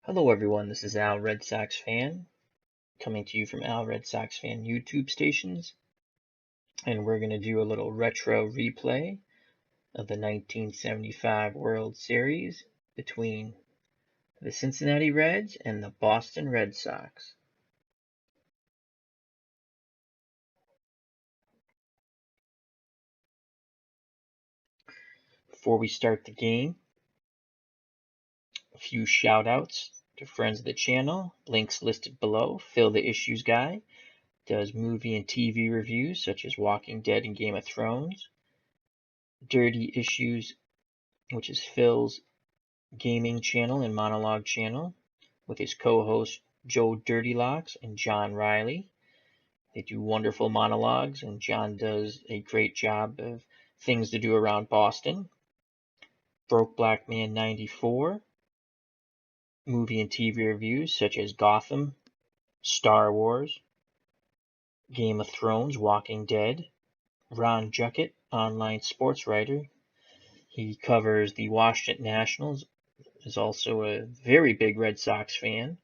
Hello everyone, this is Al Red Sox Fan, coming to you from Al Red Sox Fan YouTube stations, and we're going to do a little retro replay of the 1975 World Series between the Cincinnati Reds and the Boston Red Sox. Before we start the game, a few shout outs to friends of the channel, links listed below. Phil the Issues Guy does movie and TV reviews such as Walking Dead and Game of Thrones. Dirty Issues, which is Phil's gaming channel and monologue channel with his co-host Joe Dirtylocks and John Riley. They do wonderful monologues, and John does a great job of things to do around Boston. Broke Black Man 94, movie and TV reviews such as Gotham, Star Wars, Game of Thrones, Walking Dead. Ron Juckett, online sports writer. He covers the Washington Nationals, is also a very big Red Sox fan,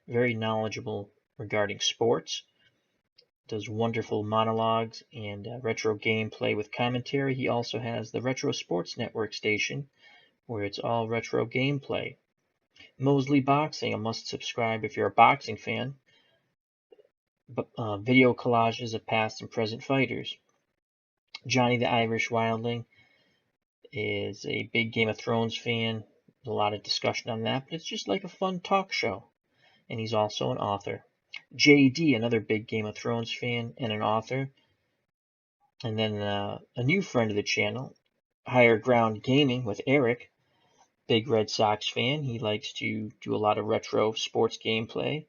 very knowledgeable regarding sports, does wonderful monologues and retro gameplay with commentary. He also has the Retro Sports Network station, where it's all retro gameplay. Mosley Boxing, a must subscribe if you're a boxing fan. Video collages of past and present fighters. Johnny the Irish Wildling is a big Game of Thrones fan. A lot of discussion on that, but it's just like a fun talk show. And he's also an author. JD, another big Game of Thrones fan and an author. And then a new friend of the channel, Higher Ground Gaming with Eric, big Red Sox fan. He likes to do a lot of retro sports gameplay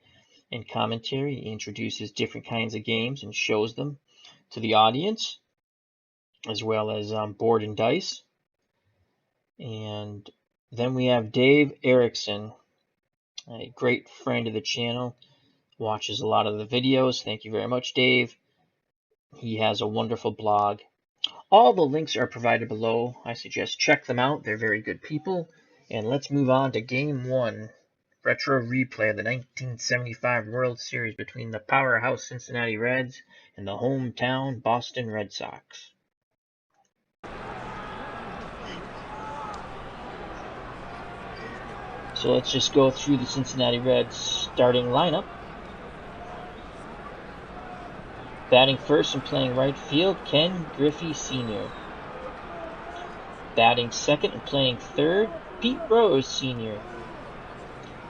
and commentary. He introduces different kinds of games and shows them to the audience, as well as board and dice. And then we have Dave Erickson, a great friend of the channel, watches a lot of the videos. Thank you very much, Dave. He has a wonderful blog. All the links are provided below. I suggest check them out. They're very good people. And let's move on to Game 1, retro replay of the 1975 World Series between the powerhouse Cincinnati Reds and the hometown Boston Red Sox. So let's just go through the Cincinnati Reds starting lineup. Batting first and playing right field, Ken Griffey Sr. Batting second and playing third, Pete Rose Sr.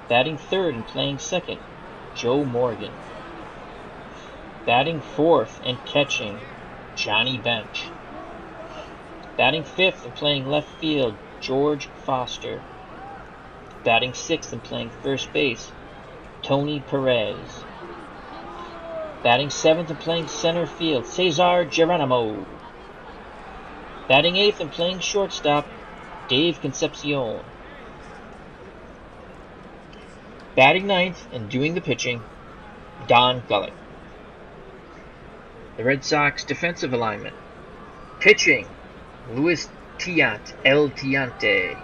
Batting third and playing second, Joe Morgan. Batting fourth and catching, Johnny Bench. Batting fifth and playing left field, George Foster. Batting sixth and playing first base, Tony Perez. Batting seventh and playing center field, Cesar Geronimo. Batting eighth and playing shortstop, Dave Concepcion. Batting ninth and doing the pitching, Don Gullett. The Red Sox defensive alignment. Pitching, Luis Tiant, El Tiante.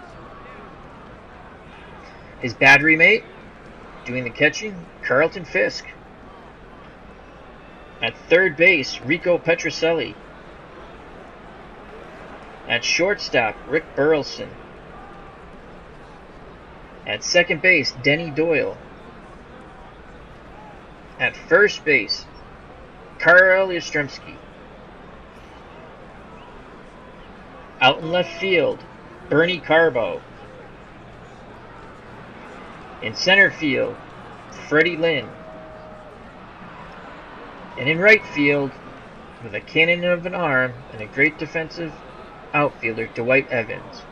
His battery mate, doing the catching, Carlton Fisk. At third base, Rico Petrocelli. At shortstop, Rick Burleson. At second base, Denny Doyle. At first base, Karl Yastrzemski. Out in left field, Bernie Carbo. In center field, Freddie Lynn. And in right field, with a cannon of an arm and a great defensive outfielder, Dwight Evans.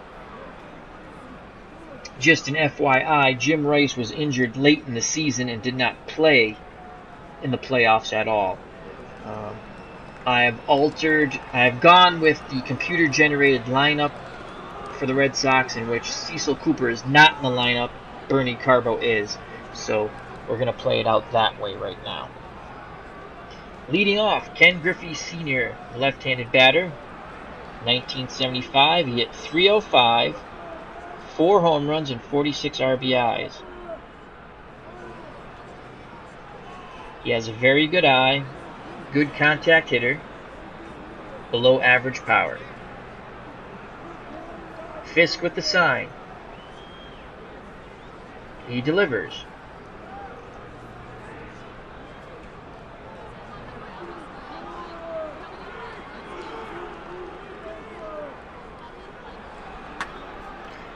Just an FYI, Jim Rice was injured late in the season and did not play in the playoffs at all. I have gone with the computer-generated lineup for the Red Sox, in which Cecil Cooper is not in the lineup, Bernie Carbo is. So we're going to play it out that way right now. Leading off, Ken Griffey Sr., left-handed batter. 1975, he hit .305, 4 home runs and 46 RBIs. He has a very good eye, good contact hitter, below average power. Fisk with the sign. He delivers.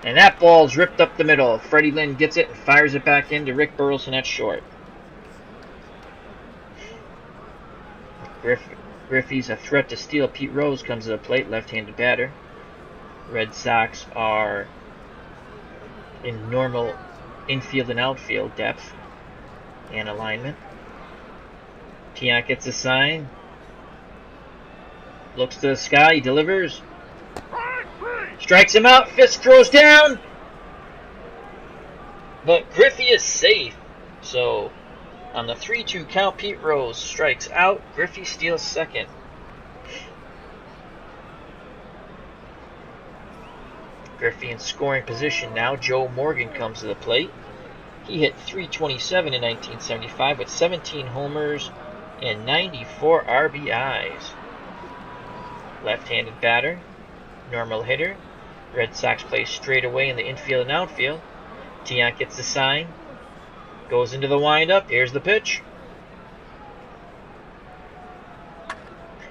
And that ball's ripped up the middle. Freddie Lynn gets it and fires it back into Rick Burleson at short. Griffey's a threat to steal. Pete Rose comes to the plate, left-handed batter. Red Sox are in normal infield and outfield depth and alignment. Tiant gets a sign. Looks to the sky. He delivers. Strikes him out. Fisk throws down. But Griffey is safe. So on the 3-2 count, Pete Rose strikes out. Griffey steals second. Griffey in scoring position now. Joe Morgan comes to the plate. He hit .327 in 1975 with 17 homers and 94 RBIs. Left-handed batter, normal hitter. Red Sox play straight away in the infield and outfield. Tiant gets the sign. Goes into the windup. Here's the pitch.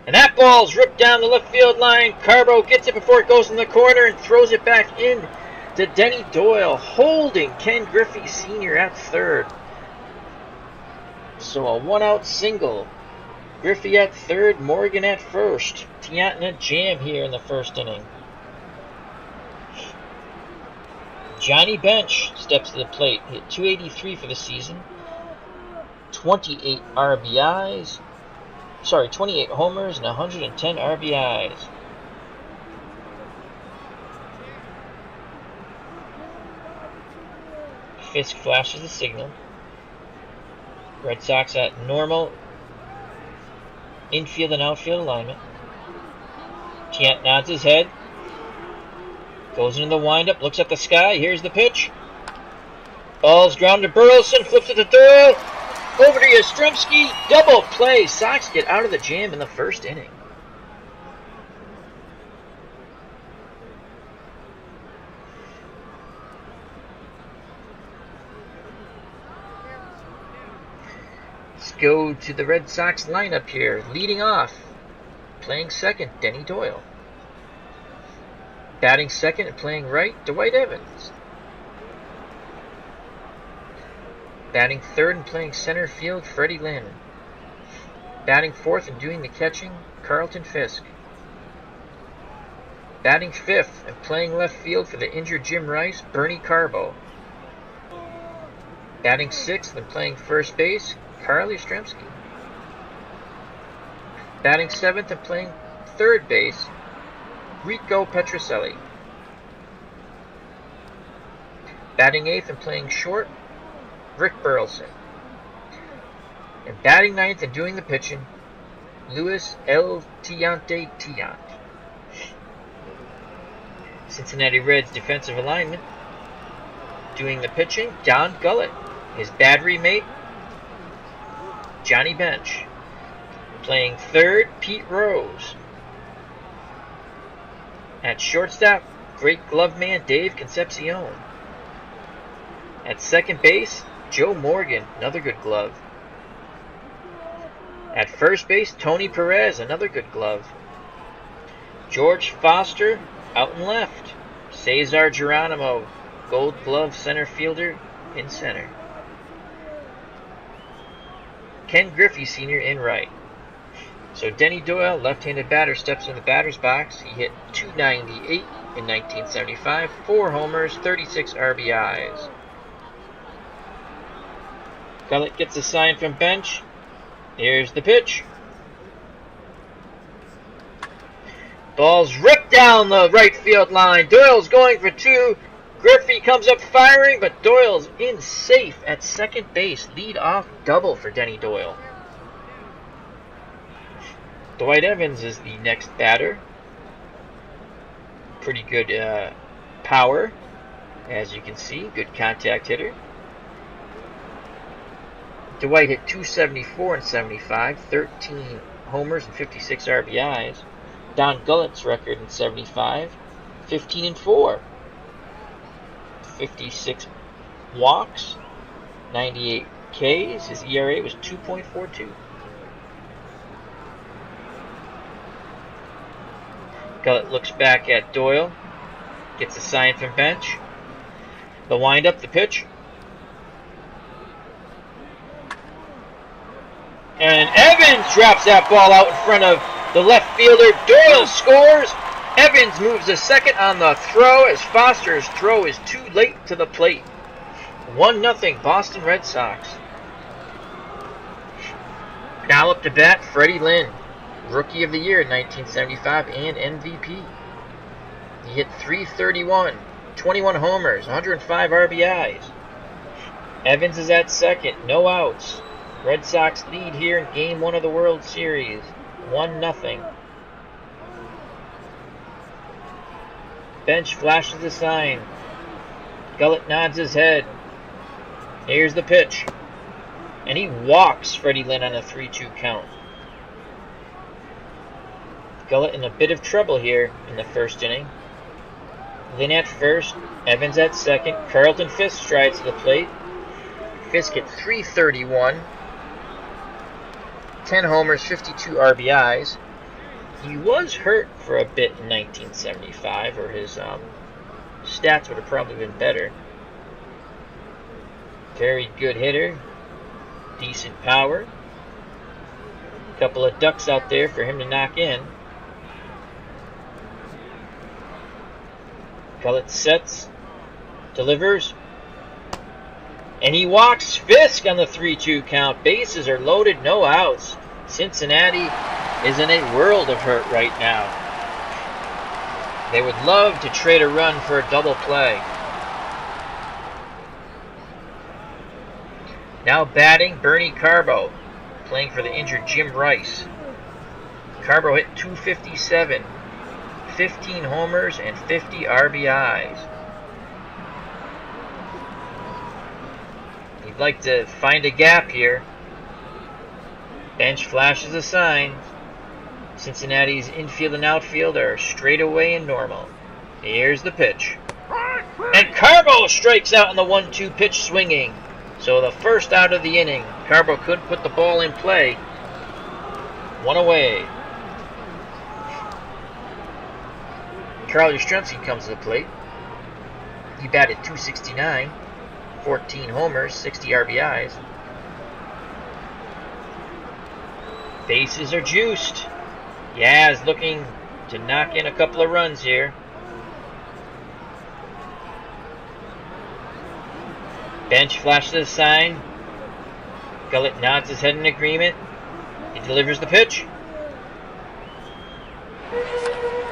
And that ball's ripped down the left field line. Carbo gets it before it goes in the corner and throws it back in to Denny Doyle, holding Ken Griffey Sr. at third. So a one-out single. Griffey at third, Morgan at first. Tiant in a jam here in the first inning. Johnny Bench steps to the plate. Hit .283 for the season. 28 RBIs. 28 homers and 110 RBIs. Fisk flashes the signal. Red Sox at normal infield and outfield alignment. Tiant nods his head. Goes into the windup, looks at the sky. Here's the pitch. Ball's grounded to Burleson, flips it to Doyle. Over to Yastrzemski. Double play. Sox get out of the jam in the first inning. Let's go to the Red Sox lineup here. Leading off, playing second, Denny Doyle. Batting second and playing right, Dwight Evans. Batting third and playing center field, Freddie Lynn. Batting fourth and doing the catching, Carlton Fisk. Batting fifth and playing left field for the injured Jim Rice, Bernie Carbo. Batting sixth and playing first base, Carl Yastrzemski. Batting seventh and playing third base, Rico Petrocelli. Batting eighth and playing short, Rick Burleson. And batting ninth and doing the pitching, Luis El Tiante Tiant. Cincinnati Reds defensive alignment. Doing the pitching, Don Gullett. His battery mate, Johnny Bench. Playing third, Pete Rose. At shortstop, great glove man Dave Concepcion. At second base, Joe Morgan, another good glove. At first base, Tony Perez, another good glove. George Foster, out and left. Cesar Geronimo, gold glove center fielder, in center. Ken Griffey Sr. in right. So Denny Doyle, left-handed batter, steps in the batter's box. He hit .298 in 1975, 4 homers, 36 RBIs. Gullett gets a sign from Bench. Here's the pitch. Ball's ripped down the right field line. Doyle's going for 2. Griffey comes up firing, but Doyle's in safe at second base. Lead off double for Denny Doyle. Dwight Evans is the next batter. Pretty good power, as you can see. Good contact hitter. Dwight hit 274 and 75, 13 homers and 56 RBIs. Don Gullett's record in 75, 15 and 4, 56 walks, 98 Ks. His ERA was 2.42. Gullett looks back at Doyle, gets a sign from bench. The windup, the pitch. And Evans drops that ball out in front of the left fielder. Doyle scores. Evans moves to second on the throw as Foster's throw is too late to the plate. 1-0 Boston Red Sox. Now up to bat, Freddie Lynn, Rookie of the Year in 1975 and MVP. He hit .331, 21 homers, 105 RBIs. Evans is at second, no outs. Red Sox lead here in Game 1 of the World Series, 1-0. Bench flashes a sign. Gullett nods his head. Here's the pitch. And he walks Freddie Lynn on a 3-2 count. Gullett in a bit of trouble here in the first inning. Lynn at first, Evans at second. Carlton Fisk strides to the plate. Fisk hit .331, 10 homers, 52 RBIs. He was hurt for a bit in 1975, or his stats would have probably been better. Very good hitter, decent power. A couple of ducks out there for him to knock in. Gullett sets, delivers, and he walks Fisk on the 3-2 count. Bases are loaded, no outs. Cincinnati is in a world of hurt right now. They would love to trade a run for a double play. Now batting, Bernie Carbo, playing for the injured Jim Rice. Carbo hit .257, 15 homers and 50 RBIs. He'd like to find a gap here. Bench flashes a sign. Cincinnati's infield and outfield are straight away and normal. Here's the pitch. And Carbo strikes out on the 1-2 pitch swinging. So the first out of the inning. Carbo couldn't put the ball in play. One away. Carl Yastrzemski comes to the plate. He batted .269, 14 homers, 60 RBIs. Bases are juiced. Yaz looking to knock in a couple of runs here. Bench flashes a sign. Gullett nods his head in agreement. He delivers the pitch.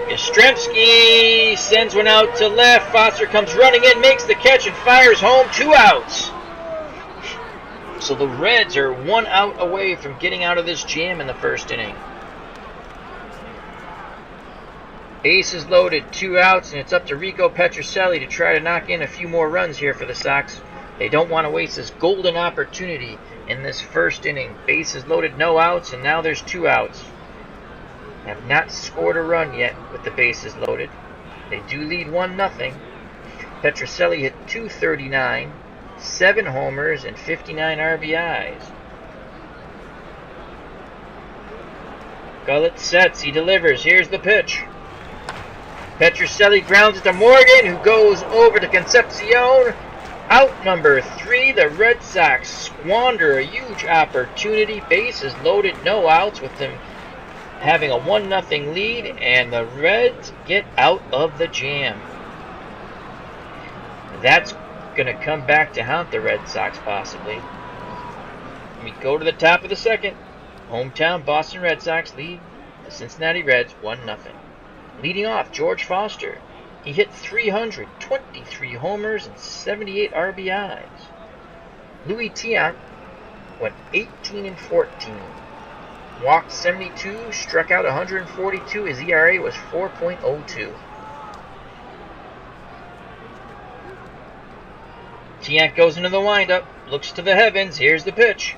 Yastrzemski sends one out to left. Foster comes running in, makes the catch, and fires home. 2 outs. So the Reds are 1 out away from getting out of this jam in the first inning. Bases loaded, 2 outs, and it's up to Rico Petrocelli to try to knock in a few more runs here for the Sox. They don't want to waste this golden opportunity in this first inning. Bases loaded, no outs, and now there's 2 outs. Have not scored a run yet with the bases loaded. They do lead 1-0. Petrocelli hit .239, 7 homers and 59 RBIs. Gullett sets, he delivers. Here's the pitch. Petrocelli grounds it to Morgan, who goes over to Concepcion. Out number 3, the Red Sox squander a huge opportunity. Bases loaded, no outs, with them having a 1-0 lead, and the Reds get out of the jam. That's going to come back to haunt the Red Sox, possibly. We go to the top of the second. Hometown Boston Red Sox lead the Cincinnati Reds 1-0. Leading off, George Foster. He hit .300, 23 homers, and 78 RBIs. Louis Tiant went 18 and 14. Walked 72, struck out 142. His ERA was 4.02. Tiant goes into the windup, looks to the heavens. Here's the pitch.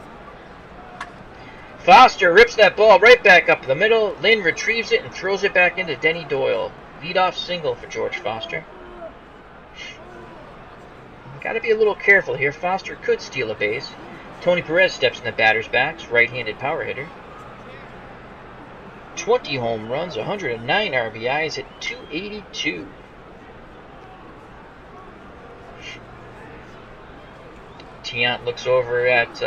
Foster rips that ball right back up the middle. Lynn retrieves it and throws it back into Denny Doyle. Leadoff single for George Foster. Got to be a little careful here. Foster could steal a base. Tony Perez steps in the batter's backs. Right-handed power hitter. 20 home runs, 109 RBIs at 282. Tiant looks over at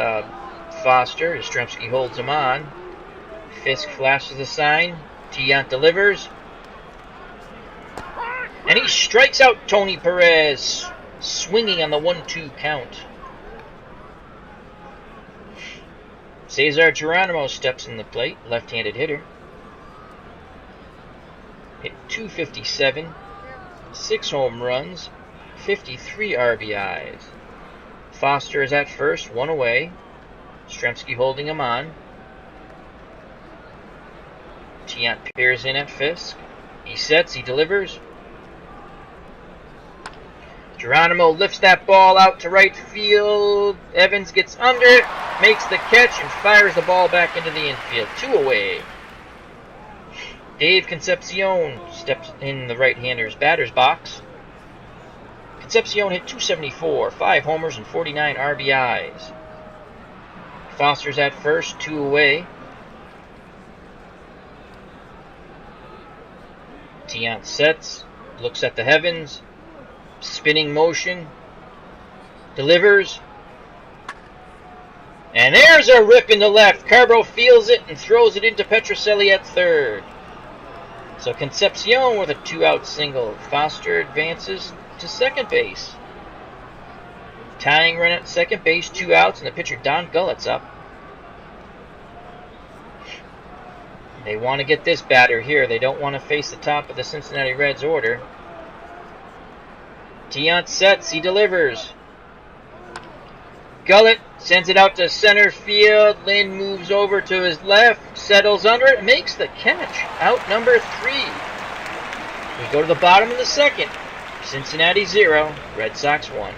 Foster. Yastrzemski holds him on. Fisk flashes the sign. Tiant delivers. And he strikes out Tony Perez, swinging on the 1-2 count. Cesar Geronimo steps in the plate, left-handed hitter. Hit .257, 6 home runs, 53 RBIs. Foster is at first, 1 away. Yastrzemski holding him on. Tiant peers in at Fisk. He sets, he delivers. Geronimo lifts that ball out to right field. Evans gets under it, makes the catch, and fires the ball back into the infield. 2 away. Dave Concepcion steps in the right-hander's batter's box. Concepcion hit .274, 5 homers and 49 RBIs. Foster's at first, 2 away. Tiant sets, looks at the heavens. Spinning motion, delivers, and there's a rip in the left. Carbo feels it and throws it into Petrocelli at third. So Concepcion with a 2-out single. Foster advances to second base. Tying run at second base, 2 outs, and the pitcher Don Gullett's up. They want to get this batter here. They don't want to face the top of the Cincinnati Reds order. Tiant sets, he delivers. Gullett sends it out to center field. Lynn moves over to his left, settles under it, makes the catch. Out number 3. We go to the bottom of the second. Cincinnati 0, Red Sox 1.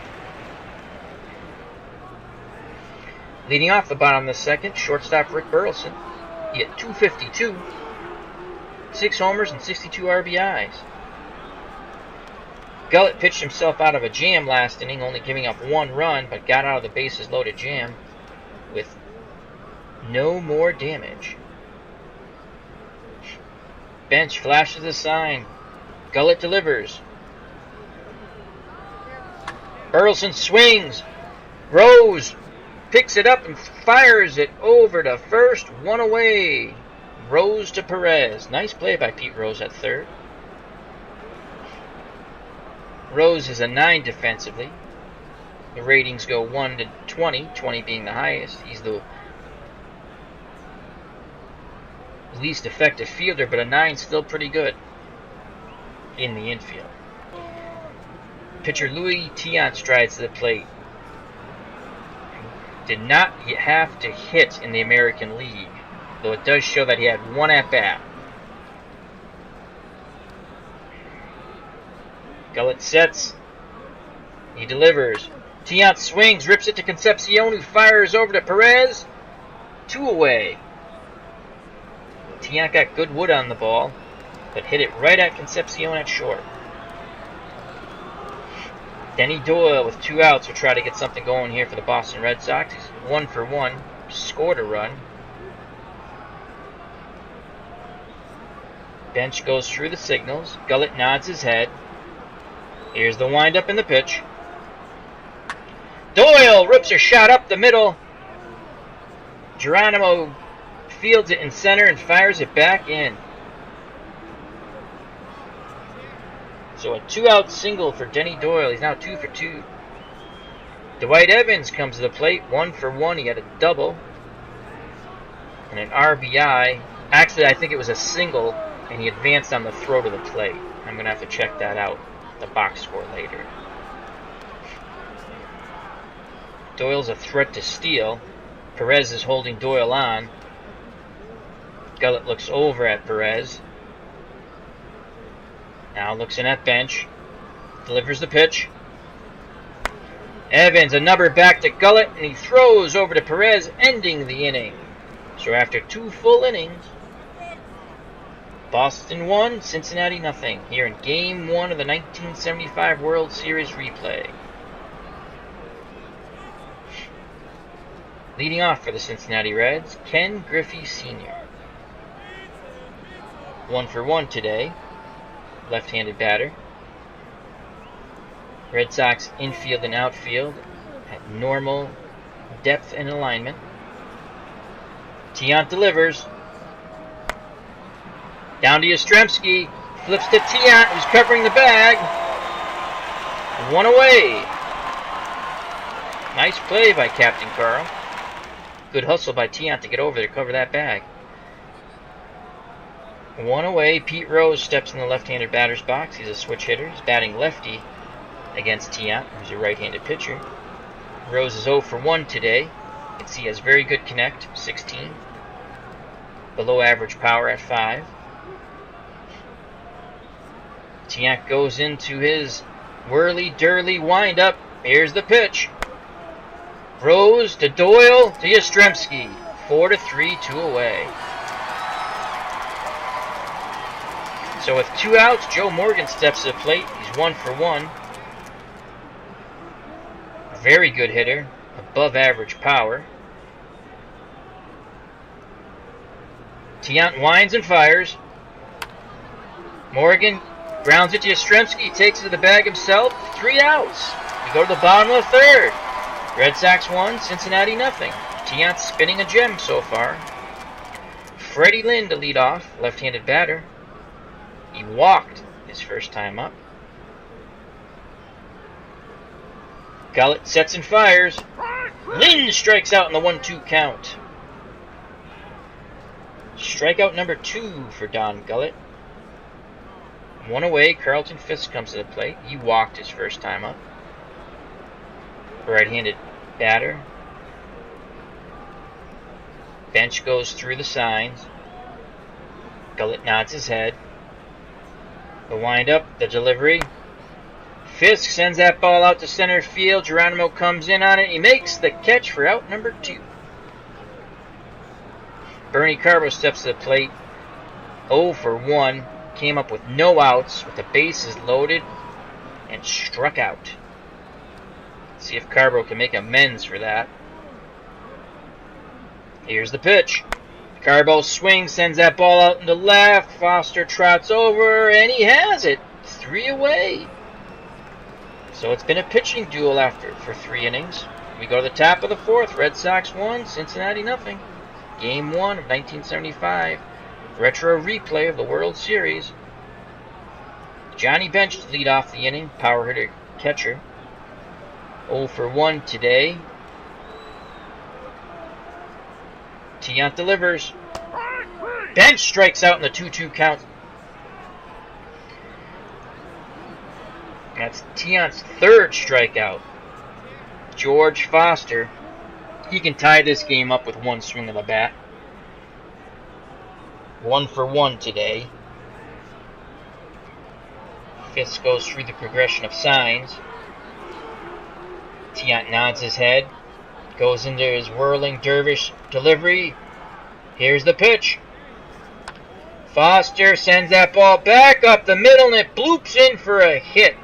Leading off the bottom of the second, shortstop Rick Burleson. He hit .252, 6 homers and 62 RBIs. Gullett pitched himself out of a jam last inning, only giving up 1 run, but got out of the bases-loaded jam with no more damage. Bench flashes a sign. Gullett delivers. Burleson swings. Rose picks it up and fires it over to first. 1 away. Rose to Perez. Nice play by Pete Rose at third. Rose is a 9 defensively. The ratings go 1 to 20, 20 being the highest. He's the least effective fielder, but a 9 still pretty good in the infield. Pitcher Louis Tiant strides to the plate. Did not have to hit in the American League, though it does show that he had 1 at-bat. Gullett sets. He delivers. Tiant swings, rips it to Concepcion, who fires over to Perez. 2 away. Tiant got good wood on the ball, but hit it right at Concepcion at short. Denny Doyle with 2 outs will try to get something going here for the Boston Red Sox. He's 1 for 1, scored a run. Bench goes through the signals. Gullett nods his head. Here's the windup and the pitch. Doyle rips a shot up the middle. Geronimo fields it in center and fires it back in. So a 2-out single for Denny Doyle. He's now 2 for 2. Dwight Evans comes to the plate, 1 for 1. He had a double and an RBI. Actually, I think it was a single, and he advanced on the throw to the plate. I'm going to have to check that out. The box score later. Doyle's a threat to steal. Perez is holding Doyle on. Gullett looks over at Perez. Now looks in at bench. Delivers the pitch. Evans, a number back to Gullett, and he throws over to Perez, ending the inning. So after 2 full innings, Boston 1, Cincinnati nothing, here in Game 1 of the 1975 World Series replay. Leading off for the Cincinnati Reds, Ken Griffey Sr. 1 for 1 today, left-handed batter. Red Sox infield and outfield at normal depth and alignment. Tiant delivers. Down to Yastrzemski. Flips to Tiant, who's covering the bag. 1 away. Nice play by Captain Carl. Good hustle by Tiant to get over there to cover that bag. 1 away. Pete Rose steps in the left-handed batter's box. He's a switch hitter. He's batting lefty against Tiant, who's a right-handed pitcher. Rose is 0 for 1 today. You can see he has very good connect, 16. Below average power at 5. Tiant goes into his whirly-dirly windup. Here's the pitch. Rose to Doyle to Yastrzemski. 4-3, 2 away. So with 2 outs, Joe Morgan steps to the plate. He's 1 for 1. Very good hitter, above average power. Tiant winds and fires. Morgan grounds it to Yastrzemski, takes it to the bag himself. 3 outs. We go to the bottom of the 3rd. Red Sox 1, Cincinnati nothing. Tiant spinning a gem so far. Freddie Lynn to lead off, left-handed batter. He walked his first time up. Gullett sets and fires. Lynn strikes out in the 1-2 count. Strikeout number 2 for Don Gullett. 1 away, Carlton Fisk comes to the plate. He walked his first time up. Right-handed batter. Bench goes through the signs. Gullett nods his head. The windup, the delivery. Fisk sends that ball out to center field. Geronimo comes in on it. He makes the catch for out number 2. Bernie Carbo steps to the plate. 0 for 1. Came up with no outs with the bases loaded and struck out. See if Carbo can make amends for that. Here's the pitch. Carbo swings, sends that ball out into left. Foster trots over, and he has it. 3 away. So it's been a pitching duel for 3 innings. We go to the top of the 4th. Red Sox 1, Cincinnati nothing. Game 1 of 1975. Retro replay of the World Series. Johnny Bench to lead off the inning. Power hitter catcher. 0 for 1 today. Tiant delivers. Bench strikes out in the 2-2 count. That's Tiant's 3rd strikeout. George Foster. He can tie this game up with 1 swing of the bat. 1 for 1 today. Fisk goes through the progression of signs. Tiant nods his head. Goes into his whirling dervish delivery. Here's the pitch. Foster sends that ball back up the middle and it bloops in for a hit.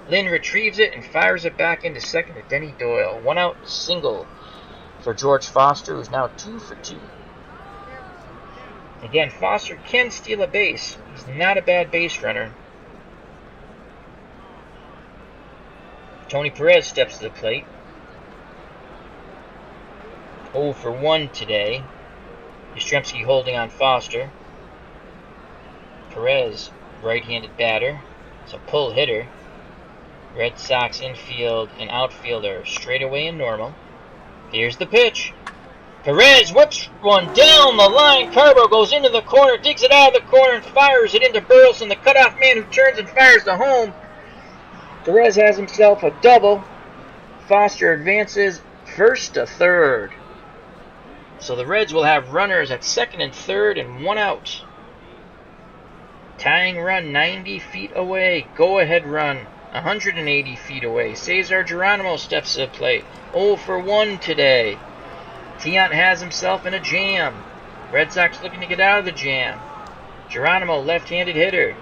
Lynn retrieves it and fires it back into second to Denny Doyle. 1 out single for George Foster, who's now 2 for 2. Again, Foster can steal a base. He's not a bad base runner. Tony Perez steps to the plate. 0 for 1 today. Yastrzemski holding on Foster. Perez, right-handed batter. It's a pull hitter. Red Sox infield and outfield are straight away and normal. Here's the pitch. Perez whips one down the line. Carbo goes into the corner, digs it out of the corner, and fires it into Burleson, the cutoff man who turns and fires to home. Perez has himself a double. Foster advances 1st to 3rd. So the Reds will have runners at 2nd and 3rd and 1 out. Tying run 90 feet away. Go-ahead run 180 feet away. Cesar Geronimo steps to the plate. 0 for 1 today. Tiant has himself in a jam. Red Sox looking to get out of the jam. Geronimo, left-handed hitter.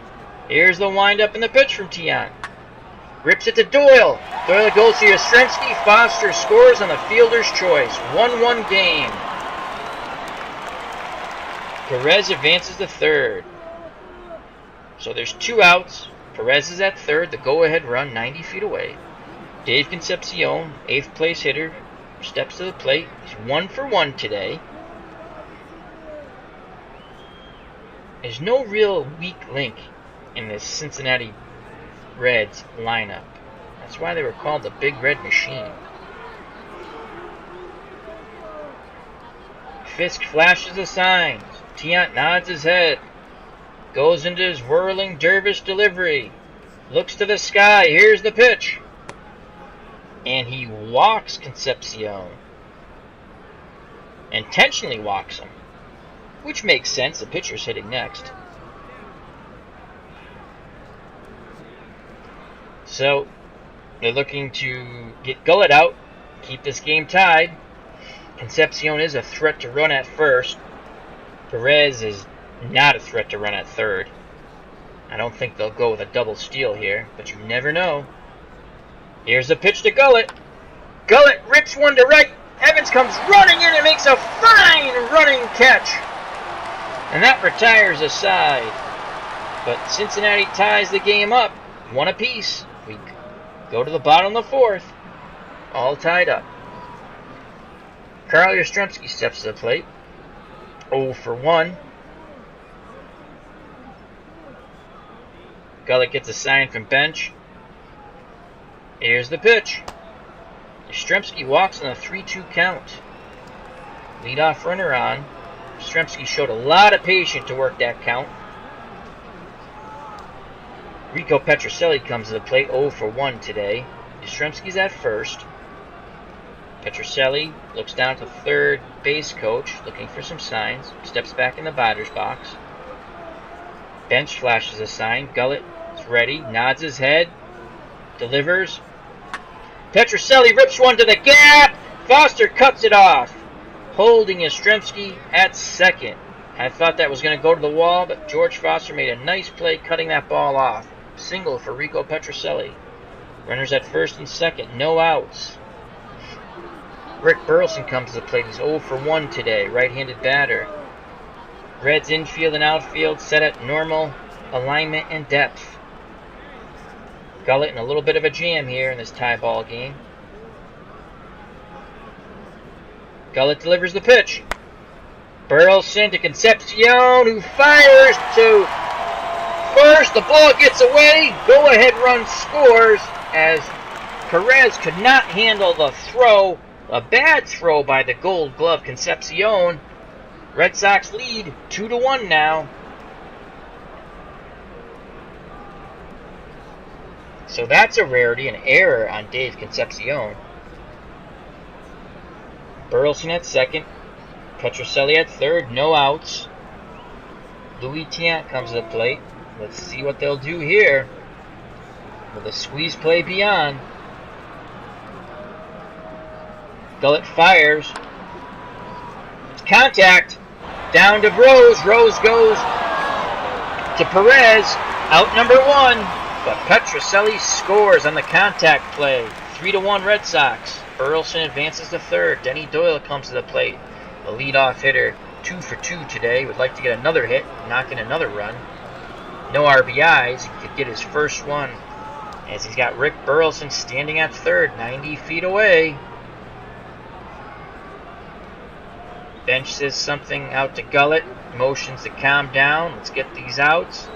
Here's the windup and the pitch from Tiant. Rips it to Doyle. Doyle goes to Yastrzemski. Foster scores on the fielder's choice. 1-1 game. Perez advances to third. So there's 2 outs. Perez is at third. The go-ahead run 90 feet away. Dave Concepcion, 8th place hitter, steps to the plate. He's 1 for 1 today. There's no real weak link in this Cincinnati Reds lineup. That's why they were called the Big Red Machine. Fisk flashes the signs. Tiant nods his head. Goes into his whirling dervish delivery. Looks to the sky. Here's the pitch. And he walks Concepcion. Intentionally walks him. Which makes sense. The pitcher's hitting next. So, they're looking to get Gullett out. Keep this game tied. Concepcion is a threat to run at first. Perez is not a threat to run at third. I don't think they'll go with a double steal here, but you never know. Here's the pitch to Gullett. Gullett rips one to right. Evans comes running in and makes a fine running catch. And that retires a side. But Cincinnati ties the game up. 1 apiece. We go to the bottom of the 4th. All tied up. Carl Yastrzemski steps to the plate. 0 for 1. Gullett gets a sign from bench. Here's the pitch. Yastrzemski walks on a 3-2 count. Leadoff runner on. Yastrzemski showed a lot of patience to work that count. Rico Petrocelli comes to the plate, 0 for 1 today. Yastrzemski's at first. Petrocelli looks down to third base coach, looking for some signs. Steps back in the batter's box. Bench flashes a sign. Gullett is ready, nods his head, delivers. Petrocelli rips one to the gap. Foster cuts it off, holding Yastrzemski at second. I thought that was going to go to the wall, but George Foster made a nice play cutting that ball off. Single for Rico Petrocelli. Runners at first and second, no outs. Rick Burleson comes to the plate. He's 0 for 1 today, right-handed batter. Reds infield and outfield set at normal alignment and depth. Gullett in a little bit of a jam here in this tie ball game. Gullett delivers the pitch. Burleson to Concepcion, who fires to first. The ball gets away. Go-ahead run scores as Perez could not handle the throw. A bad throw by the Gold Glove Concepcion. Red Sox lead 2-1 now. So that's a rarity, an error on Dave Concepcion. Burleson at second. Petrocelli at third, no outs. Louis Tiant comes to the plate. Let's see what they'll do here. Will the squeeze play be on? Gullett fires. It's contact. Down to Rose. Rose goes to Perez. Out number 1. But Petrocelli scores on the contact play. 3-1 Red Sox. Burleson advances to third. Denny Doyle comes to the plate. The leadoff hitter, 2 for 2 today. Would like to get another hit, knock in another run. No RBIs. He could get his first one as he's got Rick Burleson standing at third, 90 feet away. Bench says something out to Gullett. Motions to calm down. Let's get these outs.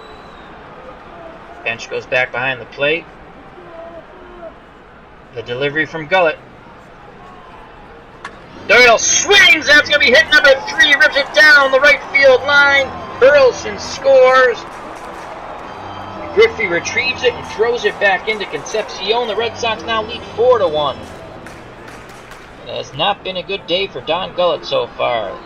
Bench goes back behind the plate. The delivery from Gullett. Doyle swings. That's going to be hit number 3. Rips it down the right field line. Burleson scores. Griffey retrieves it and throws it back into Concepcion. The Red Sox now lead 4-1. It has not been a good day for Don Gullett so far.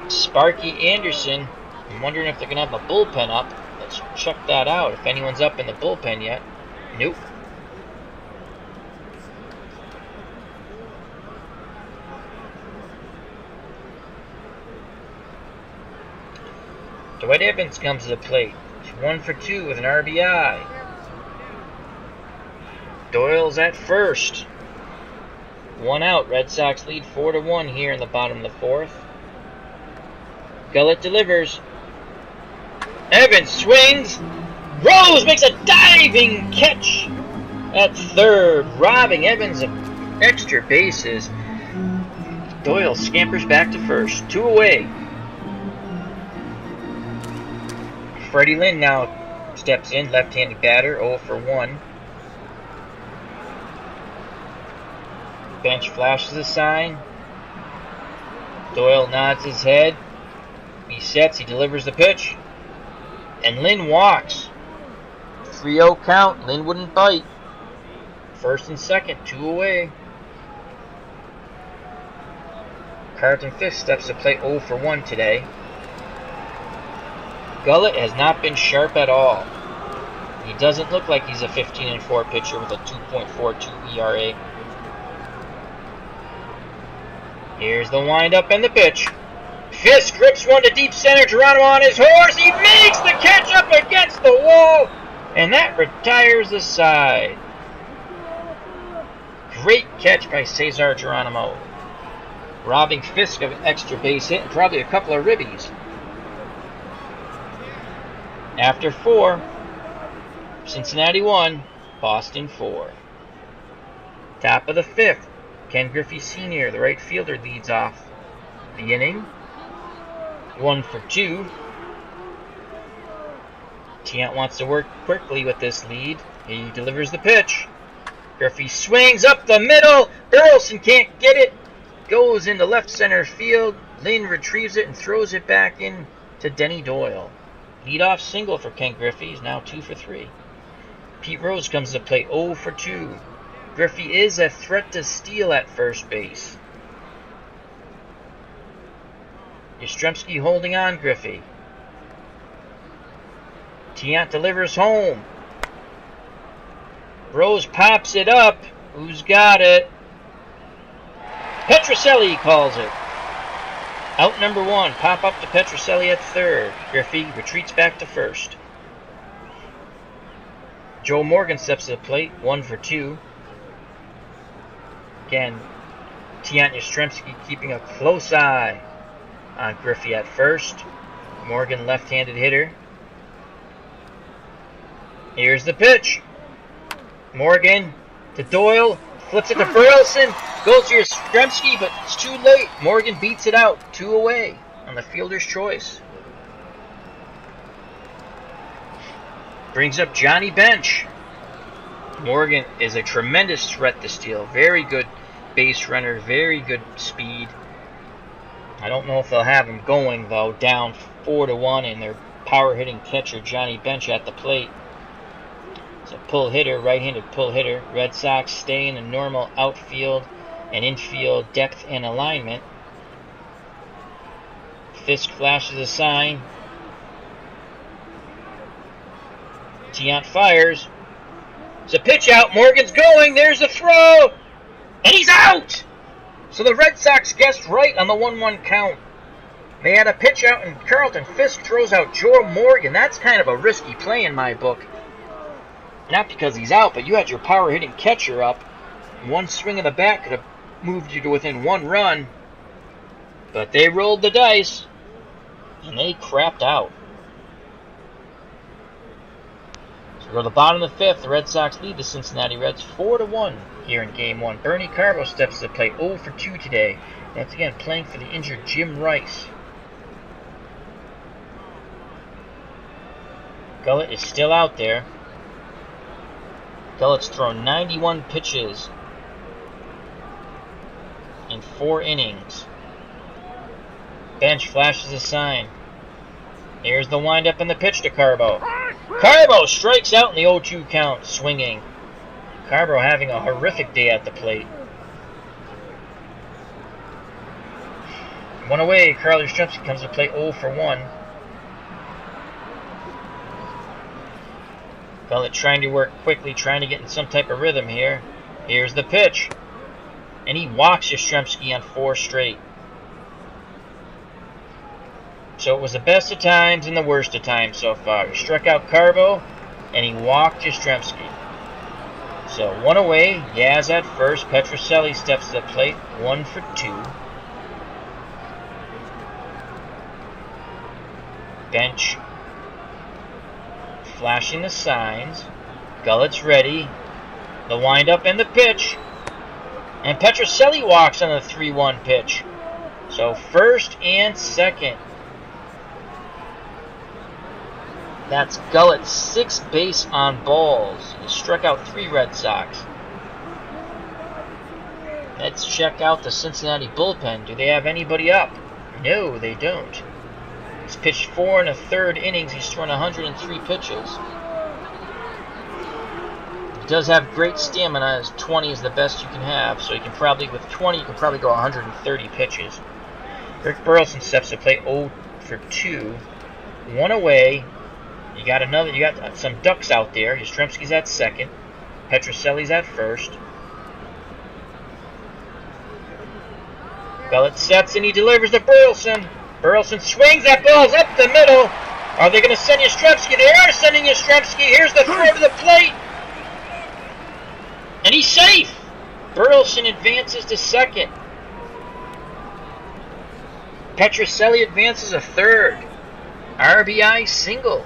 Sparky Anderson. I'm wondering if they're going to have a bullpen up. Let's check that out. If anyone's up in the bullpen yet. Nope. Dwight Evans comes to the plate. He's 1 for 2 with an RBI. Doyle's at first. 1 out. Red Sox lead 4-1 here in the bottom of the 4th. Gullett delivers. Evans swings. Rose makes a diving catch at third, robbing Evans of extra bases. Doyle scampers back to first. 2 away. Freddie Lynn now steps in, left-handed batter, 0 for 1. Bench flashes a sign. Doyle nods his head. He sets, he delivers the pitch. And Lynn walks. 3-0 count. Lynn wouldn't bite. First and second, 2 away. Carlton Fisk steps to plate 0 for 1 today. Gullett has not been sharp at all. He doesn't look like he's a 15-4 pitcher with a 2.42 ERA. Here's the windup and the pitch. Fisk grips one to deep center. Geronimo on his horse. He makes the catch up against the wall. And that retires the side. Great catch by Cesar Geronimo. Robbing Fisk of an extra base hit and probably a couple of ribbies. After 4, Cincinnati 1, Boston 4. Top of the 5th, Ken Griffey Sr., the right fielder, leads off the inning. 1 for 2. Tiant wants to work quickly with this lead. He delivers the pitch. Griffey swings up the middle. Burleson can't get it. Goes into left center field. Lynn retrieves it and throws it back in to Denny Doyle. Leadoff single for Ken Griffey. He's now 2 for 3. Pete Rose comes to play 0 for 2. Griffey is a threat to steal at first base. Yastrzemski holding on Griffey. Tiant delivers home. Rose pops it up. Who's got it? Petrocelli calls it. Out number 1. Pop up to Petrocelli at third. Griffey retreats back to first. Joe Morgan steps to the plate. 1 for 2. Again, Tiant Yastrzemski keeping a close eye on Griffey at first. Morgan, left-handed hitter. Here's the pitch. Morgan to Doyle. Flips it to Burleson. Goes to Yastrzemski, but it's too late. Morgan beats it out. 2 away on the fielder's choice. Brings up Johnny Bench. Morgan is a tremendous threat to steal. Very good base runner. Very good speed. I don't know if they'll have him going, though. Down 4-1 and their power-hitting catcher, Johnny Bench, at the plate. It's a pull hitter, right-handed pull hitter. Red Sox stay in a normal outfield and infield depth and alignment. Fisk flashes a sign. Tiant fires. It's a pitch out. Morgan's going. There's a throw. And he's out! So the Red Sox guessed right on the 1-1 count. They had a pitch out, and Carlton Fisk throws out Joe Morgan. That's kind of a risky play in my book. Not because he's out, but you had your power-hitting catcher up. One swing of the bat could have moved you to within 1 run. But they rolled the dice, and they crapped out. So we're at the bottom of the 5th. The Red Sox lead the Cincinnati Reds 4-1 here in Game 1. Bernie Carbo steps to play 0 for 2 today. That's again playing for the injured Jim Rice. Gullett is still out there. Gullett's thrown 91 pitches in 4 innings. Bench flashes a sign. Here's the windup and the pitch to Carbo. Carbo strikes out in the 0-2 count, swinging. Carbo having a horrific day at the plate. 1 away, Carl Yastrzemski comes to play 0 for 1. Gullett trying to work quickly, trying to get in some type of rhythm here. Here's the pitch. And he walks Yastrzemski on 4 straight. So it was the best of times and the worst of times so far. He struck out Carbo, and he walked Yastrzemski. So 1 away, Yaz at first. Petrocelli steps to the plate, 1 for 2. Bench flashing the signs. Gullett's ready. The windup and the pitch. And Petrocelli walks on the 3-1 pitch. So first and second. That's Gullett's 6th base on balls. He struck out 3 Red Sox. Let's check out the Cincinnati bullpen. Do they have anybody up? No, they don't. He's pitched 4 1/3 innings. He's thrown 103 pitches. He does have great stamina, as 20 is the best you can have. So you can probably, with 20, you can probably go 130 pitches. Rick Burleson steps to play 0 for 2. 1 away. You got some ducks out there. Yastrzemski's at second. Petrocelli's at first. Gullett sets and he delivers to Burleson. Burleson swings, that ball's up the middle. Are they going to send Yastrzemski? They are sending Yastrzemski. Here's the throw to the plate. And he's safe. Burleson advances to second. Petrocelli advances a third. RBI single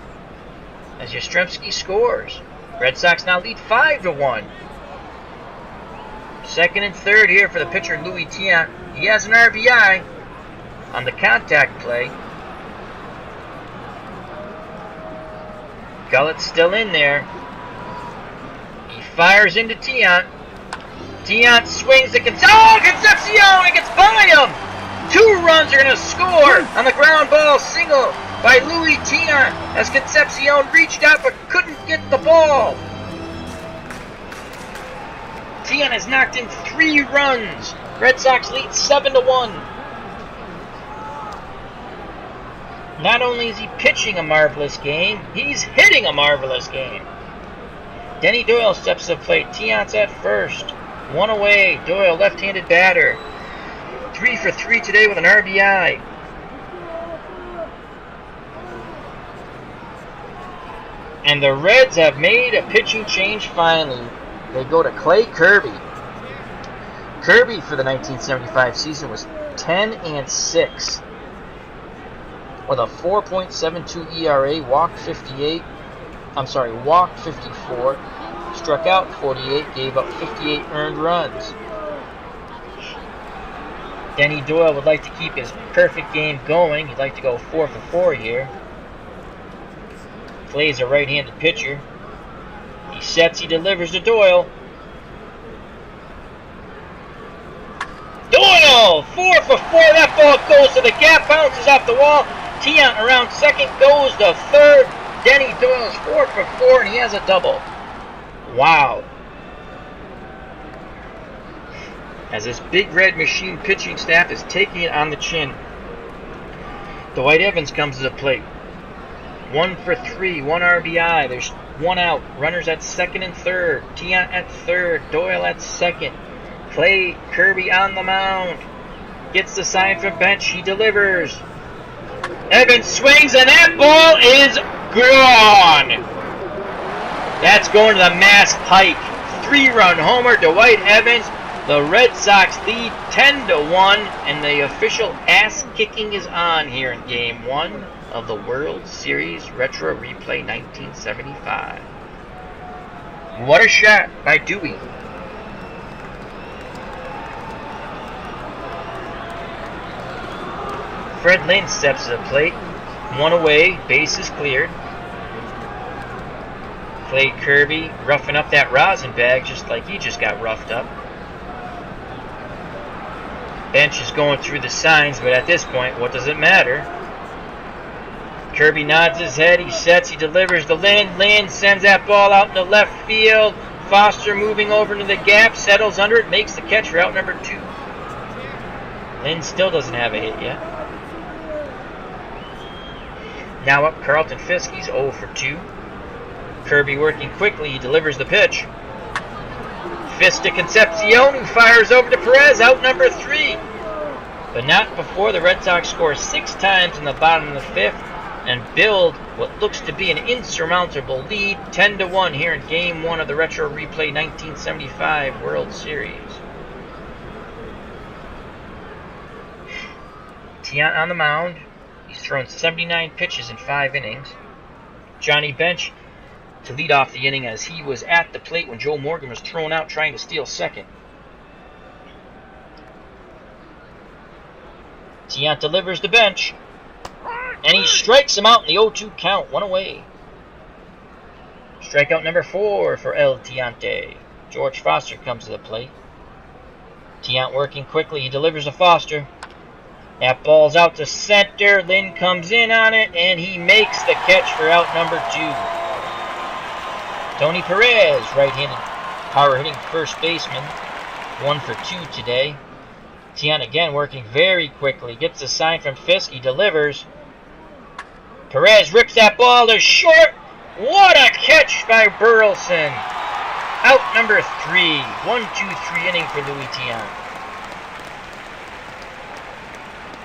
as Yastrzemski scores. Red Sox now lead 5-1. Second and third here for the pitcher Louis Tiant. He has an RBI on the contact play. Gullett's still in there. He fires into Tiant. Tiant swings to Concepcion! It gets by him! 2 runs are going to score on the ground ball single by Louis Tiant as Concepcion reached out but couldn't get the ball. Tiant has knocked in 3 runs. Red Sox lead 7-1. Not only is he pitching a marvelous game, he's hitting a marvelous game. Denny Doyle steps to the plate. Tiant's at first. 1 away. Doyle, left-handed batter. 3 for 3 today with an RBI. And the Reds have made a pitching change finally. They go to Clay Kirby. Kirby for the 1975 season was 10-6 with a 4.72 ERA, walked 54, struck out 48, gave up 58 earned runs. Denny Doyle would like to keep his perfect game going. He'd like to go 4 for 4 here. Clay's a right-handed pitcher. He sets, he delivers to Doyle. Doyle! 4 for 4. That ball goes to the gap, bounces off the wall. Tiant around second, goes to third. Denny Doyle's 4 for 4, and he has a double. Wow. As this big red machine pitching staff is taking it on the chin. Dwight Evans comes to the plate. 1 for 3, 1 RBI. There's 1 out. Runners at second and third. Tiant at third. Doyle at second. Clay Kirby on the mound. Gets the sign from bench. He delivers. Evans swings, and that ball is gone. That's going to the Mass Pike. 3-run homer. Dwight Evans. The Red Sox lead 10-1, and the official ass-kicking is on here in Game 1 of the World Series Retro Replay 1975. What a shot by Dewey. Fred Lynn steps to the plate. 1 away, bases cleared. Clay Kirby roughing up that rosin bag just like he just got roughed up. Bench is going through the signs, but at this point, what does it matter? Kirby nods his head, he sets, he delivers to Lynn. Lynn sends that ball out into left field. Foster moving over into the gap, settles under it, makes the catch for out number 2. Lynn still doesn't have a hit yet. Now up Carlton Fisk, he's 0 for 2. Kirby working quickly, he delivers the pitch. Fisk to Concepcion, who fires over to Perez, out number 3. but not before the Red Sox score 6 times in the bottom of the 5th and build what looks to be an insurmountable lead, 10-1 here in Game 1 of the Retro Replay 1975 World Series. Tiant on the mound. He's thrown 79 pitches in 5 innings. Johnny Bench to lead off the inning as he was at the plate when Joe Morgan was thrown out trying to steal second. Tiant delivers the Bench, and he strikes him out in the 0-2 count, 1 away. Strikeout number 4 for El Tiante. George Foster comes to the plate. Tiant working quickly, he delivers to Foster. That ball's out to center. Lynn comes in on it, and he makes the catch for out number 2. Tony Perez, right-handed power-hitting first baseman, 1 for 2 today. Tiant again working very quickly. Gets a sign from Fisk. He delivers. Perez rips that ball to short. What a catch by Burleson. Out number 3. 1-2-3 inning for Louis Tiant.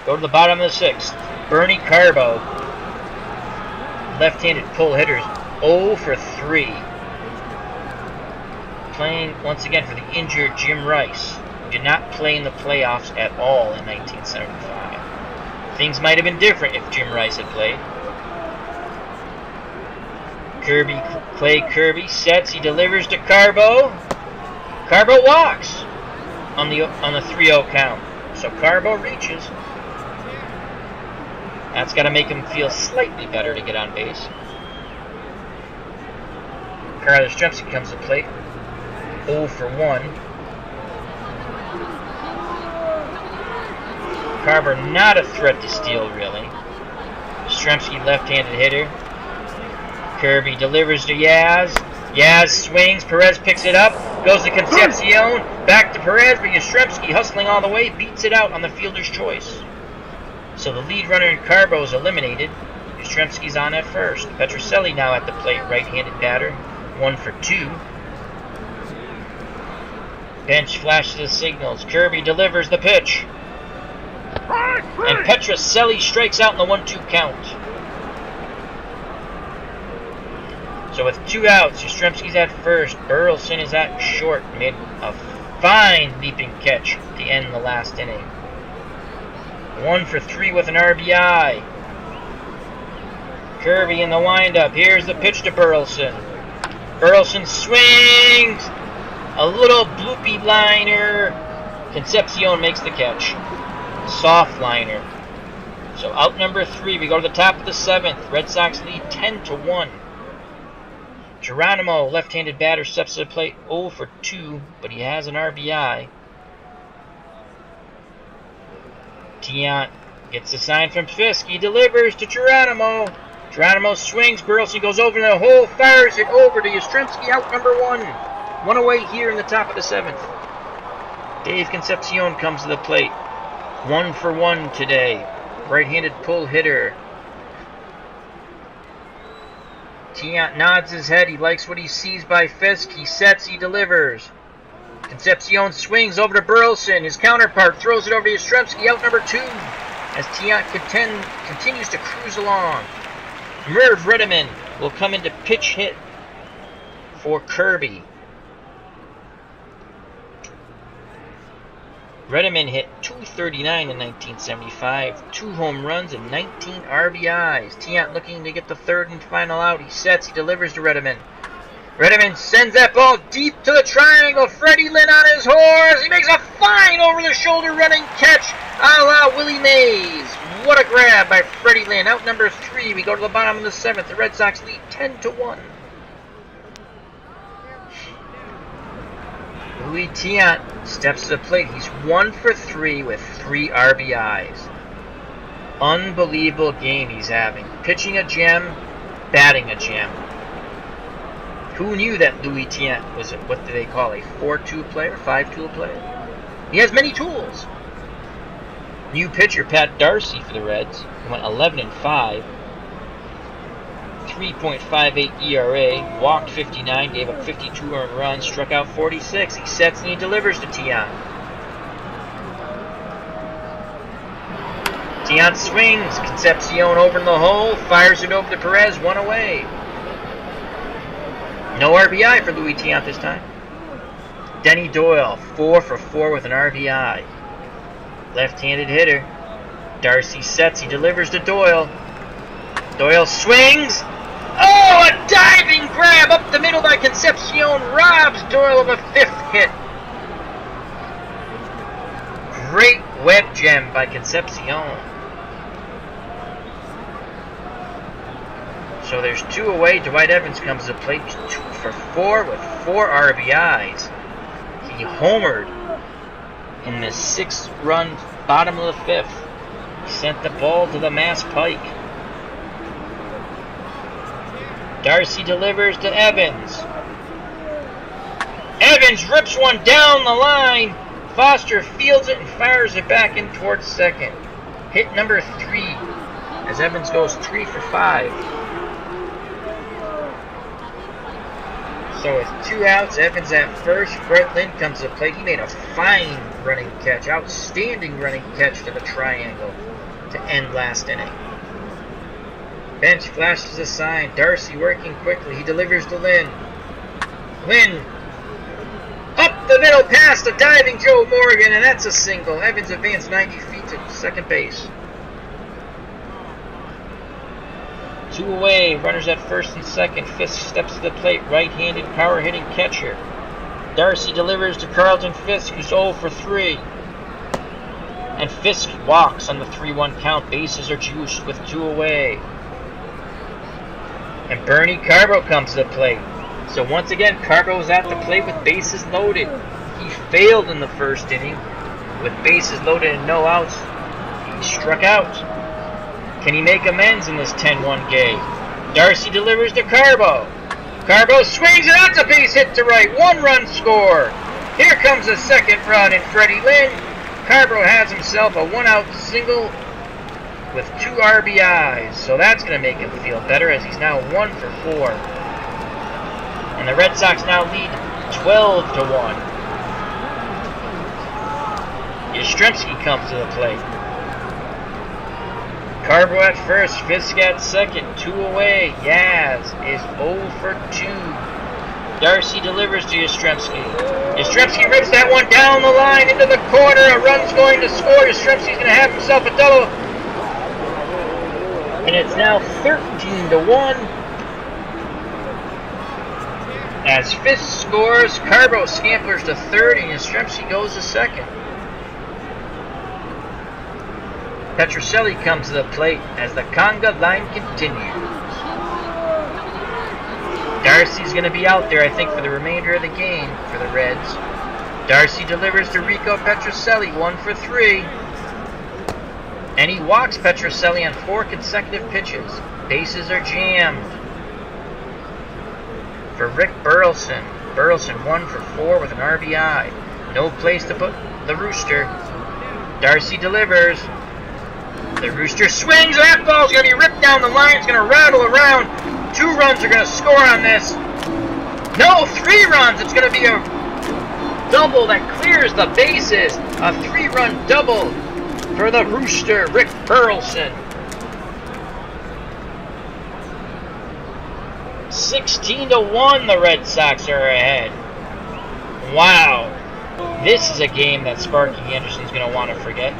Go to the bottom of the 6th. Bernie Carbo, left-handed pull hitters, 0 for 3. Playing once again for the injured Jim Rice, who did not play in the playoffs at all in 1975. Things might have been different if Jim Rice had played. Clay Kirby sets, he delivers to Carbo. Carbo walks on the 3-0 count. So Carbo reaches. That's got to make him feel slightly better to get on base. Carl Yastrzemski comes to plate. 0 for 1. Carver not a threat to steal, really. Yastrzemski left-handed hitter. Kirby delivers to Yaz. Yaz swings. Perez picks it up. Goes to Concepcion. Back to Perez, but Yastrzemski hustling all the way beats it out on the fielder's choice. So the lead runner in Carbo is eliminated. Yastrzemski's on at first. Petrocelli now at the plate, right-handed batter, 1 for 2. Bench flashes the signals. Kirby delivers the pitch. And Petrocelli strikes out in the 1-2 count. So with 2 outs, Yastrzemski's at first. Burleson is at short. Made a fine leaping catch to end the last inning. 1 for 3 with an RBI. Kirby in the windup. Here's the pitch to Burleson. Burleson swings. A little bloopy liner. Concepcion makes the catch. Soft liner. So out number 3. We go to the top of the 7th. Red Sox lead 10-1. Geronimo, left-handed batter, steps to the plate, 0 for 2, but he has an RBI. Tiant gets a sign from Fisk. He delivers to Geronimo. Geronimo swings. Burleson goes over the hole, fires it over to Yastrzemski, out number 1. 1 away here in the top of the 7th. Dave Concepcion comes to the plate. 1 for 1 today. Right-handed pull hitter. Tiant nods his head. He likes what he sees by Fisk. He sets. He delivers. Concepcion swings over to Burleson. His counterpart throws it over to Yastrzemski, out number 2, as Tiant continues to cruise along. Merv Redeman will come into pitch hit for Kirby. Redeman hit .239 in 1975, 2 home runs and 19 RBIs. Tiant looking to get the 3rd and final out. He sets, he delivers to Redeman. Redeman sends that ball deep to the triangle. Freddie Lynn on his horse. He makes a fine over-the-shoulder running catch a la Willie Mays. What a grab by Freddie Lynn. Out number 3. We go to the bottom of the 7th. The Red Sox lead 10-1. Louis Tiant steps to the plate. He's 1 for 3 with 3 RBIs. Unbelievable game he's having. Pitching a gem, batting a gem. Who knew that Louis Tiant was, what do they call, a 4-tool player, 5-tool player? He has many tools. New pitcher Pat Darcy for the Reds. He went 11-5. 3.58 ERA, walked 59, gave up 52 earned runs, struck out 46. He sets and he delivers to Tiant. Tiant swings. Concepcion over in the hole. Fires it over to Perez. 1 away. No RBI for Luis Tiant this time. Denny Doyle, 4 for 4 with an RBI. Left-handed hitter. Darcy sets. He delivers to Doyle. Doyle swings. Oh, a diving grab up the middle by Concepcion robs Doyle of a 5th hit. Great web gem by Concepcion. So there's 2 away. Dwight Evans comes to the plate. 2 for 4 with 4 RBIs. He homered in the 6th-run bottom of the 5th. He sent the ball to the Mass Pike. Darcy delivers to Evans. Evans rips one down the line. Foster fields it and fires it back in towards second. Hit number 3 as Evans goes 3 for 5. So with 2 outs, Evans at first. Brett Lynn comes to the plate. He made a fine running catch, outstanding running catch to the triangle to end last inning. Bench flashes a sign. Darcy working quickly. He delivers to Lynn. Lynn up the middle past the diving Joe Morgan, and that's a single. Evans advanced 90 feet to second base. 2 away. Runners at first and second. Fisk steps to the plate. Right-handed power-hitting catcher. Darcy delivers to Carlton Fisk, who's 0 for 3. And Fisk walks on the 3-1 count. Bases are juiced with 2 away. And Bernie Carbo comes to the plate. So once again, Carbo is at the plate with bases loaded. He failed in the first inning with bases loaded and no outs. He struck out. Can he make amends in this 10-1 game? Darcy delivers to Carbo. Carbo swings, and that's a base hit to right. 1-run score. Here comes the second run, and Freddie Lynn. Carbo has himself a 1-out single with 2 RBIs. So that's going to make him feel better as he's now 1 for 4. And the Red Sox now lead 12-1. Yastrzemski comes to the plate. Carbo at first, Fisk at second, 2 away. Yaz is 0 for 2. Darcy delivers to Yastrzemski. Yastrzemski rips that one down the line into the corner. A run's going to score. Yastrzemski's going to have himself a double. And it's now 13-1. As Fisk scores, Carbo scampers to third, and Yastrzemski goes to second. Petrocelli comes to the plate as the conga line continues. Darcy's going to be out there, I think, for the remainder of the game for the Reds. Darcy delivers to Rico Petrocelli, 1 for 3. And he walks Petrocelli on 4 consecutive pitches. Bases are jammed. For Rick Burleson. Burleson 1 for 4 with an RBI. No place to put the Rooster. Darcy delivers. The Rooster swings. That ball's going to be ripped down the line. It's going to rattle around. 2 runs are going to score on this. No, 3 runs. It's going to be a double that clears the bases. A 3-run double for the Rooster, Rick Burleson. 16-1, the Red Sox are ahead. Wow. This is a game that Sparky Anderson's going to want to forget.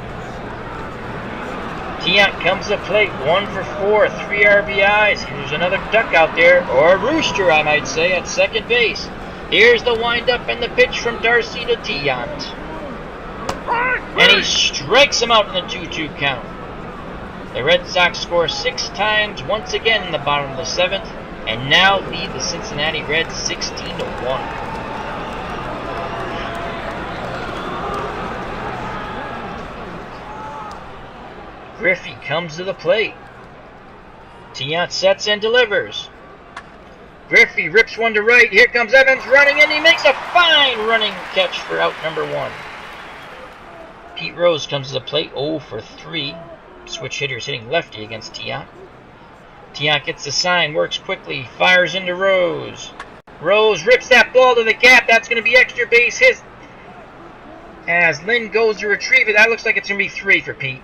Tiant comes to plate, 1 for 4, 3 RBIs. There's another duck out there, or a rooster, I might say, at second base. Here's the windup and the pitch from Darcy to Tiant. And he strikes him out in the 2-2 count. The Red Sox score 6 times, once again in the bottom of the 7th, and now lead the Cincinnati Reds 16-1. Griffey comes to the plate. Tiant sets and delivers. Griffey rips one to right. Here comes Evans running, and he makes a fine running catch for out number 1. Pete Rose comes to the plate, 0 for 3. Switch hitters hitting lefty against Tiant. Tiant gets the sign, works quickly, fires into Rose. Rose rips that ball to the gap. That's going to be extra base hit. As Lynn goes to retrieve it, that looks like it's going to be 3 for Pete.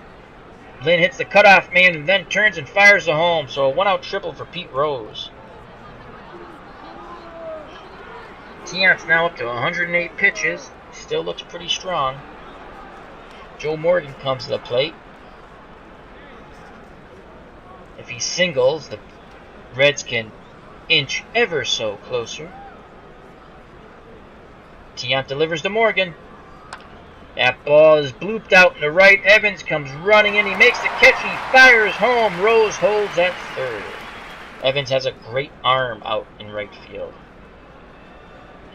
Lynn hits the cutoff man and then turns and fires the home. So a 1-out triple for Pete Rose. Tiant's now up to 108 pitches. Still looks pretty strong. Joe Morgan comes to the plate. If he singles, the Reds can inch ever so closer. Tiant delivers to Morgan. That ball is blooped out in the right. Evans comes running in. He makes the catch. He fires home. Rose holds at third. Evans has a great arm out in right field.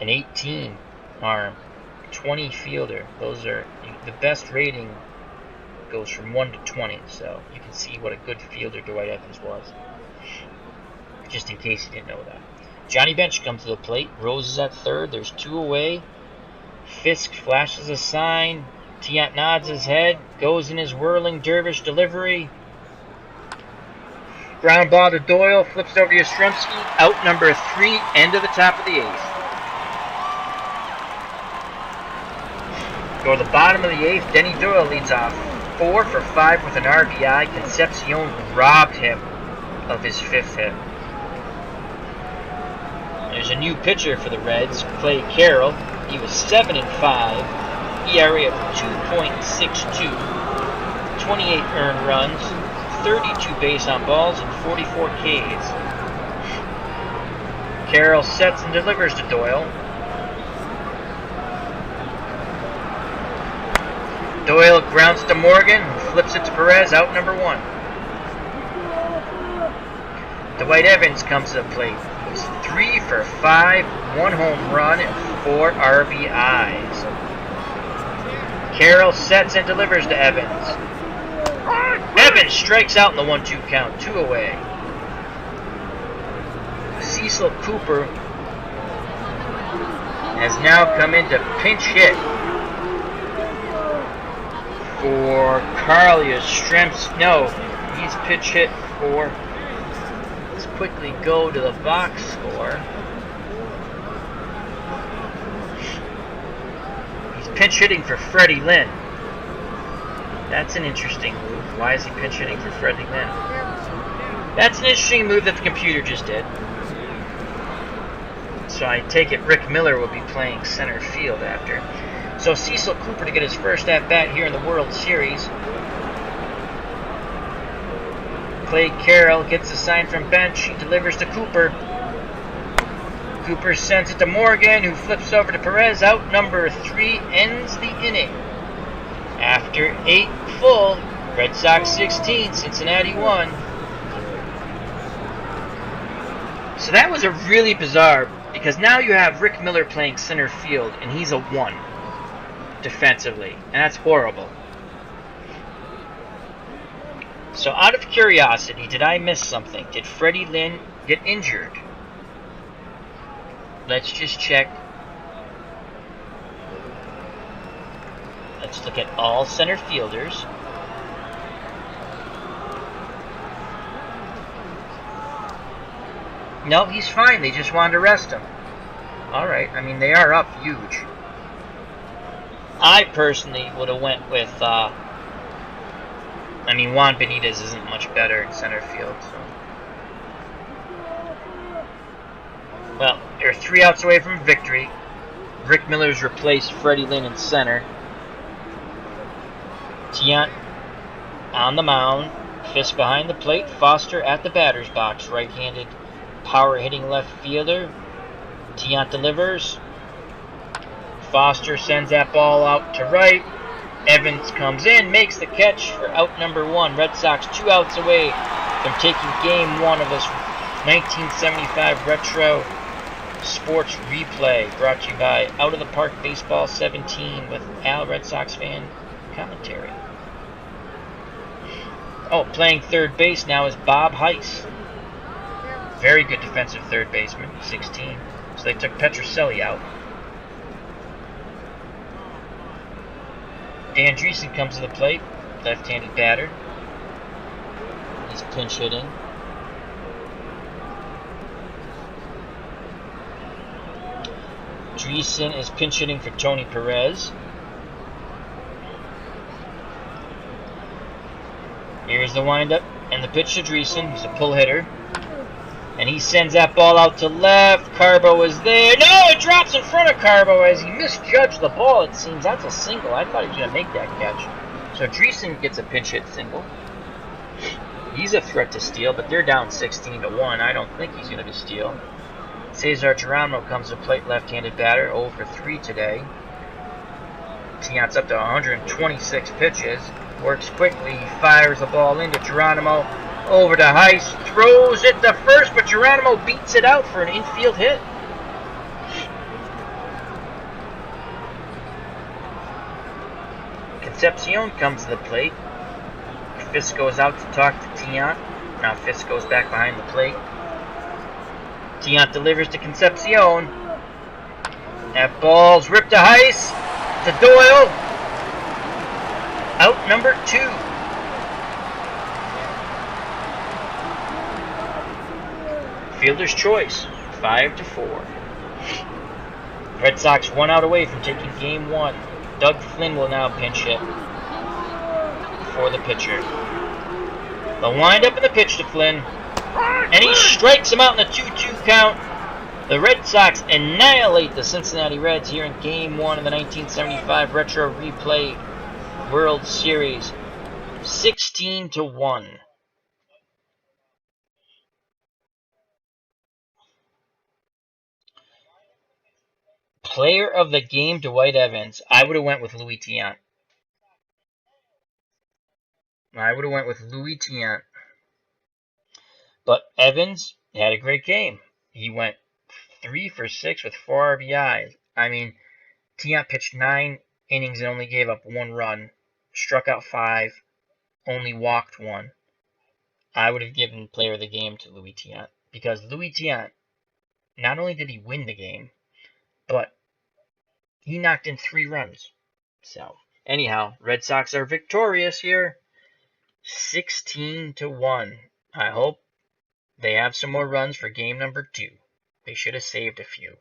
An 18 arm, 20 fielder. Those are the best rating. Goes from 1 to 20, so you can see what a good fielder Dwight Evans was. Just in case you didn't know that. Johnny Bench comes to the plate. Rose is at third. There's 2 away. Fisk flashes a sign. Tiant nods his head. Goes in his whirling dervish delivery. Ground ball to Doyle. Flips over to Yastrzemski. Out number 3. End of the top of the 8th. Go to the bottom of the 8th. Denny Doyle leads off 4 for 5 with an RBI. Concepcion robbed him of his 5th hit. There's a new pitcher for the Reds, Clay Carroll. He was 7 and 5, ERA of 2.62, 28 earned runs, 32 base on balls, and 44 Ks. Carroll sets and delivers to Doyle. Doyle grounds to Morgan, who flips it to Perez, out number 1. Dwight Evans comes to the plate. He's 3 for 5, 1 home run, and 4 RBIs. Carroll sets and delivers to Evans. Evans strikes out in the 1-2 count, 2 away. Cecil Cooper has now come in to pinch hit for Carl Yastrzemski. No, he's pitch hit for. Let's quickly go to the box score. He's pinch hitting for Freddie Lynn. That's an interesting move. Why is he pinch hitting for Freddie Lynn? That's an interesting move that the computer just did. So I take it Rick Miller will be playing center field after. So Cecil Cooper to get his first at-bat here in the World Series. Clay Carroll gets a sign from bench. He delivers to Cooper. Cooper sends it to Morgan, who flips over to Perez. Out number 3 ends the inning. After 8 full, Red Sox 16, Cincinnati 1. So that was a really bizarre, because now you have Rick Miller playing center field, and he's a 1 defensively, and that's horrible. So out of curiosity, did I miss something? Did Freddie Lynn get injured? Let's just check. Let's look at all center fielders. No, he's fine. They just wanted to rest him. Alright, I mean, they are up huge. I personally would have went with, Juan Benitez isn't much better in center field, so. Well, they're 3 outs away from victory. Rick Miller's replaced Freddie Lynn in center. Tiant on the mound. Fisk behind the plate. Foster at the batter's box. Right-handed power-hitting left fielder. Tiant delivers. Foster sends that ball out to right. Evans comes in, makes the catch for out number 1. Red Sox 2 outs away from taking game 1 of this 1975 retro sports replay, brought to you by Out of the Park Baseball 17 with Al Red Sox fan commentary. Oh, playing third base now is Bob Heiss. Very good defensive third baseman, 16. So they took Petrocelli out. Dan Dreesen comes to the plate, left-handed batter. He's pinch hitting. Dreesen is pinch hitting for Tony Perez. Here's the windup and the pitch to Dreesen. He's a pull hitter. And he sends that ball out to left. Carbo is there. No, it drops in front of Carbo as he misjudged the ball, it seems. That's a single. I thought he was going to make that catch. So Dreesen gets a pinch hit single. He's a threat to steal, but they're down 16-1. I don't think he's going to steal. Cesar Geronimo comes to plate, left-handed batter, 0 for 3 today. Tiant's up to 126 pitches. Works quickly. He fires the ball into Geronimo. Over to Heiss, throws it to first, but Geronimo beats it out for an infield hit. Concepcion comes to the plate. Fisk goes out to talk to Tiant. Now Fisk goes back behind the plate. Tiant delivers to Concepcion. That ball's ripped to Heiss. To Doyle. Out number 2. Fielder's choice, 5-4. Red Sox 1 out away from taking game 1. Doug Flynn will now pinch hit for the pitcher. The windup and the pitch to Flynn. And he strikes him out in the 2-2 count. The Red Sox annihilate the Cincinnati Reds here in game 1 of the 1975 Retro Replay World Series. 16-1. Player of the game, Dwight Evans. I would have went with Louis Tiant. But Evans had a great game. He went 3 for 6 with 4 RBIs. I mean, Tiant pitched 9 innings and only gave up 1 run. Struck out 5. Only walked 1. I would have given player of the game to Louis Tiant. Because Louis Tiant, not only did he win the game, but he knocked in 3 runs. So, anyhow, Red Sox are victorious here. 16-1. I hope they have some more runs for game number 2. They should have saved a few.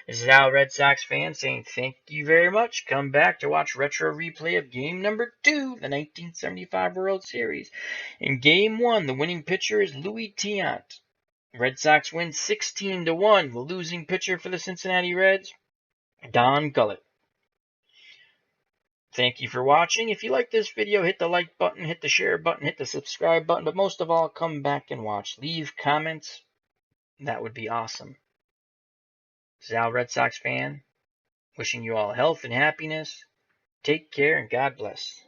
This is Al, Red Sox fan, saying thank you very much. Come back to watch retro replay of game number 2, the 1975 World Series. In game 1, the winning pitcher is Louis Tiant. Red Sox win 16-1. The losing pitcher for the Cincinnati Reds, Don Gullett. Thank you for watching. If you like this video, hit the like button, hit the share button, hit the subscribe button, but most of all, come back and watch. Leave comments. That would be awesome. This is Al, Red Sox fan, wishing you all health and happiness. Take care and God bless.